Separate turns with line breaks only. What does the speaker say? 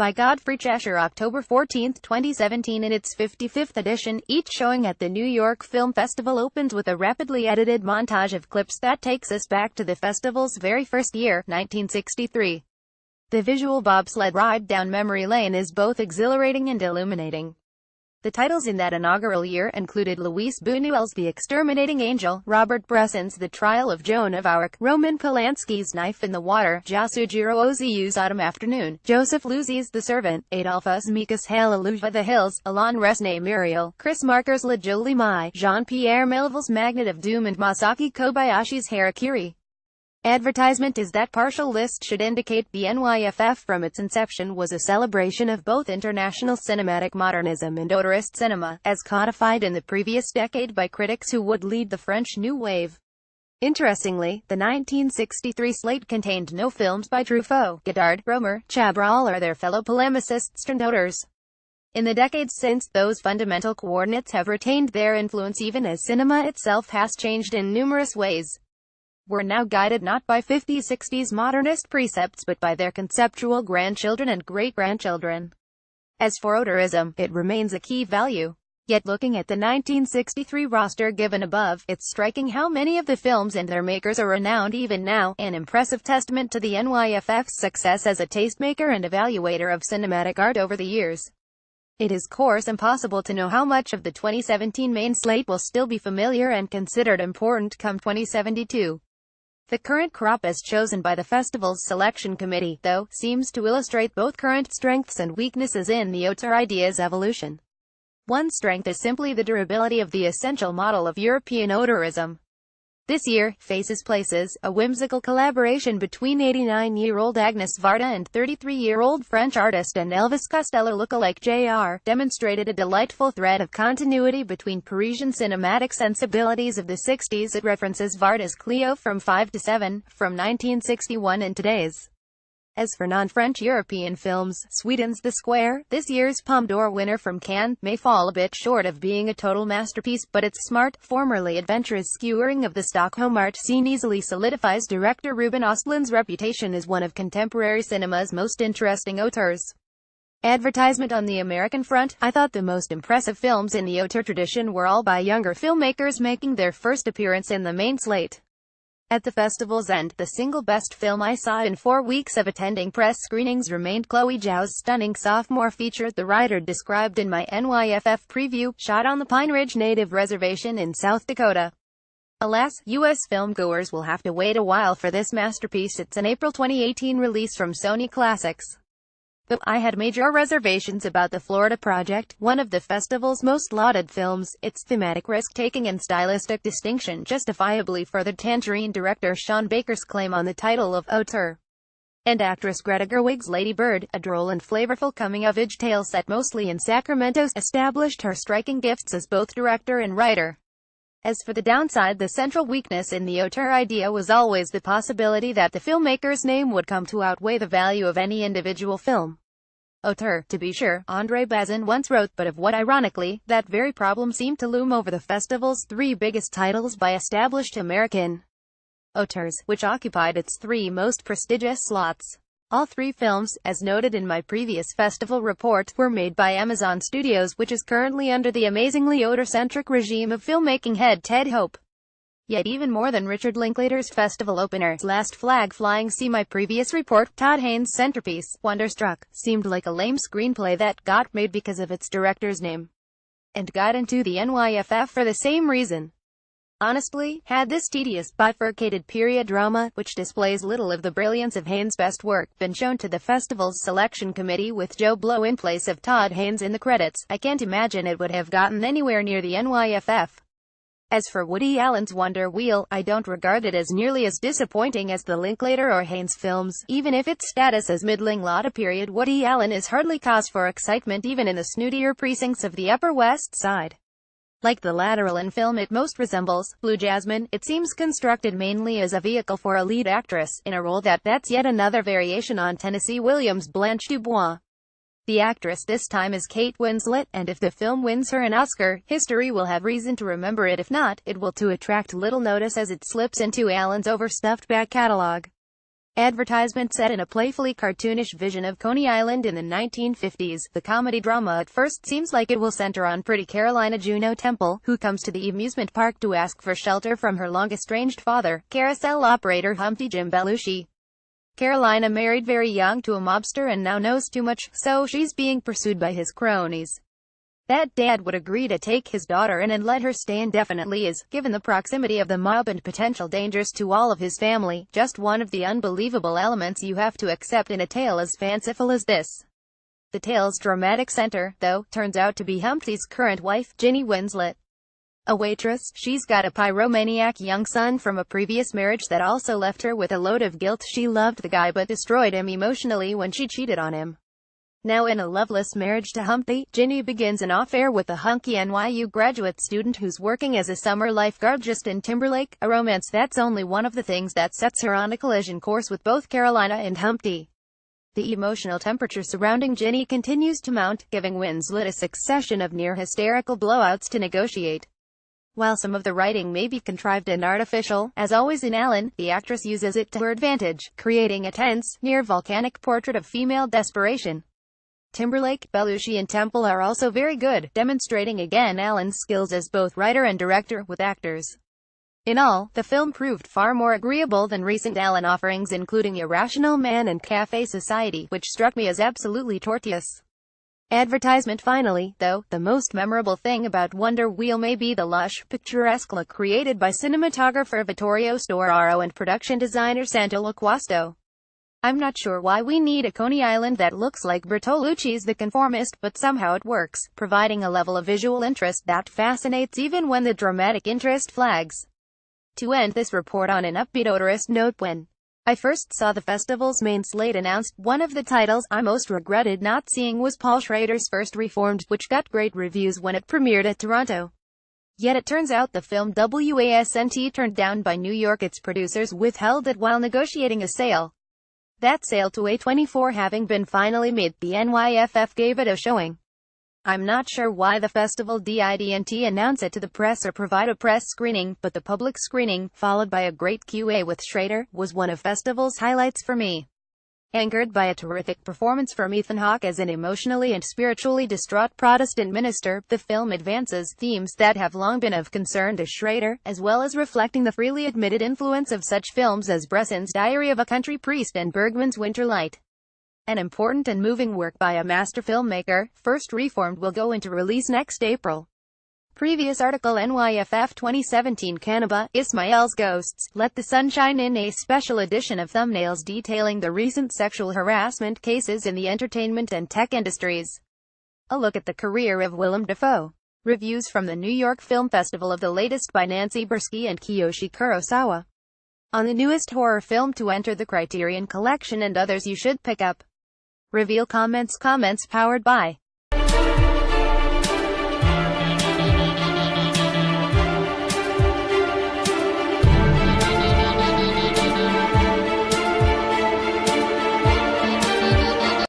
by Godfrey Cheshire October 14, 2017 in its 55th edition. Each showing at the New York Film Festival opens with a rapidly edited montage of clips that takes us back to the festival's very first year, 1963. The visual bobsled ride down memory lane is both exhilarating and illuminating. The titles in that inaugural year included Luis Buñuel's The Exterminating Angel, Robert Bresson's The Trial of Joan of Arc, Roman Polanski's Knife in the Water, Yasujiro Ozu's Autumn Afternoon, Joseph Losey's The Servant, Adolphus Meek's Hallelujah the Hills, Alain Resnais Muriel, Chris Marker's La Jolie Mai, Jean-Pierre Melville's Magnet of Doom and Masaki Kobayashi's Harakiri. Advertisement is that partial list should indicate the NYFF from its inception was a celebration of both international cinematic modernism and auteurist cinema, as codified in the previous decade by critics who would lead the French New Wave. Interestingly, the 1963 slate contained no films by Truffaut, Godard, Romer, Chabrol or their fellow polemicists and auteurs. In the decades since, those fundamental coordinates have retained their influence even as cinema itself has changed in numerous ways. We're now guided not by 50s-60s modernist precepts but by their conceptual grandchildren and great-grandchildren. As for auteurism, it remains a key value. Yet looking at the 1963 roster given above, it's striking how many of the films and their makers are renowned even now, an impressive testament to the NYFF's success as a tastemaker and evaluator of cinematic art over the years. It is, of course, impossible to know how much of the 2017 main slate will still be familiar and considered important come 2072. The current crop as chosen by the festival's selection committee, though, seems to illustrate both current strengths and weaknesses in the auteur idea's evolution. One strength is simply the durability of the essential model of European auteurism. This year, Faces Places, a whimsical collaboration between 89-year-old Agnes Varda and 33-year-old French artist and Elvis Costello lookalike Jr., demonstrated a delightful thread of continuity between Parisian cinematic sensibilities of the 60s. It references Varda's Cleo from 5 to 7, from 1961 and today's. As for non-French European films, Sweden's The Square, this year's Palme d'Or winner from Cannes, may fall a bit short of being a total masterpiece, but its smart, formerly adventurous skewering of the Stockholm art scene easily solidifies director Ruben Östlund's reputation as one of contemporary cinema's most interesting auteurs. Advertisement on the American front, I thought the most impressive films in the auteur tradition were all by younger filmmakers making their first appearance in the main slate. At the festival's end, the single best film I saw in 4 weeks of attending press screenings remained Chloe Zhao's stunning sophomore feature, The Rider, described in my NYFF preview, shot on the Pine Ridge Native Reservation in South Dakota. Alas, U.S. filmgoers will have to wait a while for this masterpiece. It's an April 2018 release from Sony Classics. Though I had major reservations about the Florida Project, one of the festival's most lauded films, its thematic risk-taking and stylistic distinction justifiably furthered Tangerine director Sean Baker's claim on the title of auteur. And actress Greta Gerwig's Lady Bird, a droll and flavorful coming-of-age tale set mostly in Sacramento, established her striking gifts as both director and writer. As for the downside, the central weakness in the auteur idea was always the possibility that the filmmaker's name would come to outweigh the value of any individual film. Auteur, to be sure, André Bazin once wrote, but of what ironically, that very problem seemed to loom over the festival's 3 biggest titles by established American auteurs, which occupied its 3 most prestigious slots. All 3 films, as noted in my previous festival report, were made by Amazon Studios, which is currently under the amazingly auteur-centric regime of filmmaking head Ted Hope. Yet even more than Richard Linklater's festival opener, Last Flag Flying, see my previous report, Todd Haynes' centerpiece, Wonderstruck, seemed like a lame screenplay that got made because of its director's name. And got into the NYFF for the same reason. Honestly, had this tedious, bifurcated period drama, which displays little of the brilliance of Haynes' best work, been shown to the festival's selection committee with Joe Blow in place of Todd Haynes in the credits, I can't imagine it would have gotten anywhere near the NYFF. As for Woody Allen's Wonder Wheel, I don't regard it as nearly as disappointing as the Linklater or Haynes films. Even if its status as middling laud period Woody Allen is hardly cause for excitement even in the snootier precincts of the Upper West Side. Like the lateral in film it most resembles, Blue Jasmine, it seems constructed mainly as a vehicle for a lead actress, in a role that's yet another variation on Tennessee Williams' Blanche DuBois. The actress this time is Kate Winslet, and if the film wins her an Oscar, history will have reason to remember it. If not, it will to attract little notice as it slips into Allen's overstuffed back catalog. Advertisement set in a playfully cartoonish vision of Coney Island in the 1950s, the comedy drama at first seems like it will center on pretty Carolina Juno Temple, who comes to the amusement park to ask for shelter from her long-estranged father, carousel operator Humpty Jim Belushi. Carolina married very young to a mobster and now knows too much, so she's being pursued by his cronies. That dad would agree to take his daughter in and let her stay indefinitely is, given the proximity of the mob and potential dangers to all of his family, just one of the unbelievable elements you have to accept in a tale as fanciful as this. The tale's dramatic center, though, turns out to be Humpty's current wife, Ginny Winslet. A waitress, she's got a pyromaniac young son from a previous marriage that also left her with a load of guilt. She loved the guy but destroyed him emotionally when she cheated on him. Now in a loveless marriage to Humpty, Ginny begins an affair with a hunky NYU graduate student who's working as a summer lifeguard just in Timberlake, a romance that's only one of the things that sets her on a collision course with both Carolina and Humpty. The emotional temperature surrounding Ginny continues to mount, giving Winslet a succession of near-hysterical blowouts to negotiate. While some of the writing may be contrived and artificial, as always in Ellen, the actress uses it to her advantage, creating a tense, near-volcanic portrait of female desperation. Timberlake, Belushi and Temple are also very good, demonstrating again Allen's skills as both writer and director, with actors. In all, the film proved far more agreeable than recent Allen offerings including Irrational Man and Café Society, which struck me as absolutely tortuous. Advertisement finally, though, the most memorable thing about Wonder Wheel may be the lush, picturesque look created by cinematographer Vittorio Storaro and production designer Santo Loquasto. I'm not sure why we need a Coney Island that looks like Bertolucci's The Conformist, but somehow it works, providing a level of visual interest that fascinates even when the dramatic interest flags. To end this report on an upbeat odorous note, when I first saw the festival's main slate announced, one of the titles I most regretted not seeing was Paul Schrader's First Reformed, which got great reviews when it premiered at Toronto. Yet it turns out the film wasn't turned down by New York. Its producers withheld it while negotiating a sale. That sale to A24 having been finally made, the NYFF gave it a showing. I'm not sure why the festival didn't announce it to the press or provide a press screening, but the public screening, followed by a great Q&A with Schrader, was one of festival's highlights for me. Anchored by a terrific performance from Ethan Hawke as an emotionally and spiritually distraught Protestant minister, the film advances themes that have long been of concern to Schrader, as well as reflecting the freely admitted influence of such films as Bresson's Diary of a Country Priest and Bergman's Winter Light. An important and moving work by a master filmmaker, First Reformed will go into release next April. Previous article NYFF 2017 Kanaba, Ismael's Ghosts, Let the Sun Shine in, a special edition of thumbnails detailing the recent sexual harassment cases in the entertainment and tech industries. A look at the career of Willem Dafoe. Reviews from the New York Film Festival of the latest by Nancy Bursky and Kiyoshi Kurosawa. On the newest horror film to enter the Criterion Collection and others you should pick up. Reveal comments powered by